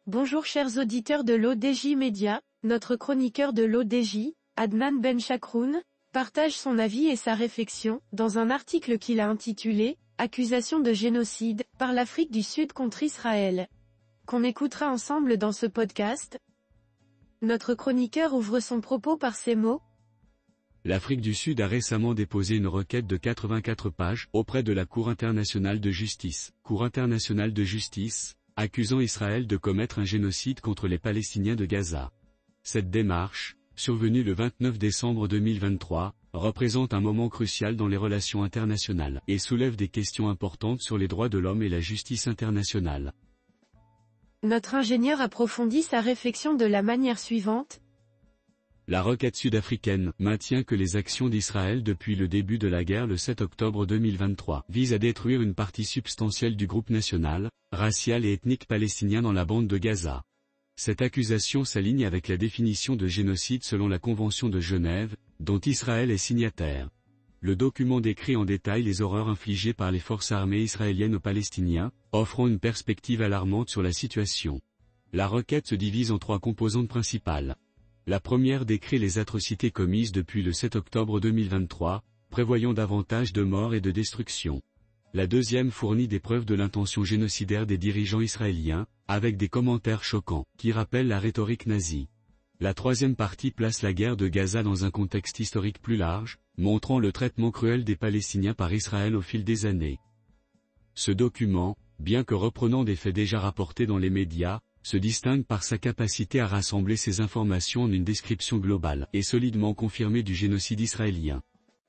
Bonjour chers auditeurs de l'ODJ Média, notre chroniqueur de l'ODJ, Adnan Benchakroun, partage son avis et sa réflexion, dans un article qu'il a intitulé « Accusation de génocide, par l'Afrique du Sud contre Israël », qu'on écoutera ensemble dans ce podcast. Notre chroniqueur ouvre son propos par ces mots. L'Afrique du Sud a récemment déposé une requête de 84 pages auprès de la Cour internationale de justice, accusant Israël de commettre un génocide contre les Palestiniens de Gaza. Cette démarche, survenue le 29 décembre 2023, représente un moment crucial dans les relations internationales et soulève des questions importantes sur les droits de l'homme et la justice internationale. Notre ingénieur approfondit sa réflexion de la manière suivante. La requête sud-africaine maintient que les actions d'Israël depuis le début de la guerre le 7 octobre 2023 visent à détruire une partie substantielle du groupe national, racial et ethnique palestinien dans la bande de Gaza. Cette accusation s'aligne avec la définition de génocide selon la Convention de Genève, dont Israël est signataire. Le document décrit en détail les horreurs infligées par les forces armées israéliennes aux Palestiniens, offrant une perspective alarmante sur la situation. La requête se divise en trois composantes principales. La première décrit les atrocités commises depuis le 7 octobre 2023, prévoyant davantage de morts et de destructions. La deuxième fournit des preuves de l'intention génocidaire des dirigeants israéliens, avec des commentaires choquants, qui rappellent la rhétorique nazie. La troisième partie place la guerre de Gaza dans un contexte historique plus large, montrant le traitement cruel des Palestiniens par Israël au fil des années. Ce document, bien que reprenant des faits déjà rapportés dans les médias, se distingue par sa capacité à rassembler ces informations en une description globale et solidement confirmée du génocide israélien.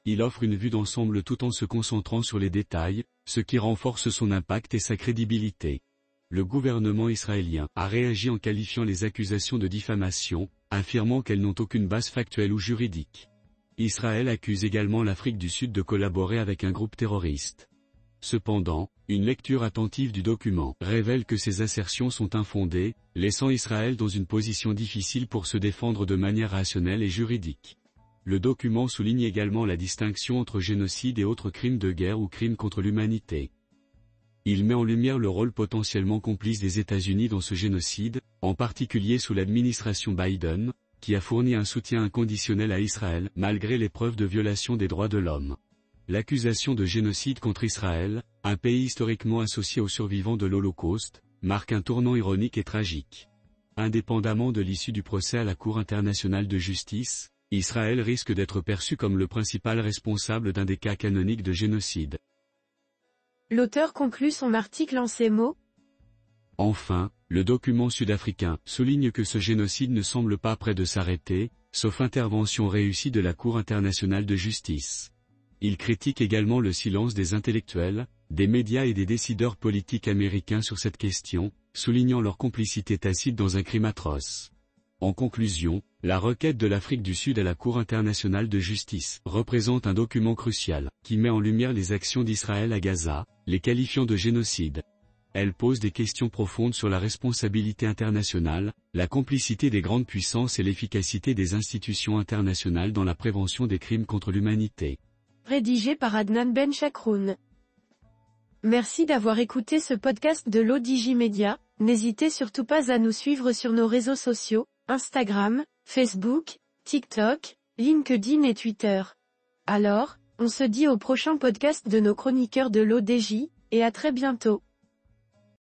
Il offre une vue d'ensemble tout en se concentrant sur les détails, ce qui renforce son impact et sa crédibilité. Le gouvernement israélien a réagi en qualifiant les accusations de diffamation, affirmant qu'elles n'ont aucune base factuelle ou juridique. Israël accuse également l'Afrique du Sud de collaborer avec un groupe terroriste. Cependant, une lecture attentive du document révèle que ces assertions sont infondées, laissant Israël dans une position difficile pour se défendre de manière rationnelle et juridique. Le document souligne également la distinction entre génocide et autres crimes de guerre ou crimes contre l'humanité. Il met en lumière le rôle potentiellement complice des États-Unis dans ce génocide, en particulier sous l'administration Biden, qui a fourni un soutien inconditionnel à Israël malgré les preuves de violation des droits de l'homme. L'accusation de génocide contre Israël, un pays historiquement associé aux survivants de l'Holocauste, marque un tournant ironique et tragique. Indépendamment de l'issue du procès à la Cour internationale de justice, Israël risque d'être perçu comme le principal responsable d'un des cas canoniques de génocide. L'auteur conclut son article en ces mots. Enfin, le document sud-africain souligne que ce génocide ne semble pas près de s'arrêter, sauf intervention réussie de la Cour internationale de justice. Il critique également le silence des intellectuels, des médias et des décideurs politiques américains sur cette question, soulignant leur complicité tacite dans un crime atroce. En conclusion, la requête de l'Afrique du Sud à la Cour internationale de justice représente un document crucial, qui met en lumière les actions d'Israël à Gaza, les qualifiant de génocide. Elle pose des questions profondes sur la responsabilité internationale, la complicité des grandes puissances et l'efficacité des institutions internationales dans la prévention des crimes contre l'humanité. Rédigé par Adnan Benchakroun. Merci d'avoir écouté ce podcast de l'ODJ Média. N'hésitez surtout pas à nous suivre sur nos réseaux sociaux, Instagram, Facebook, TikTok, LinkedIn et Twitter. Alors, on se dit au prochain podcast de nos chroniqueurs de l'ODJ, et à très bientôt.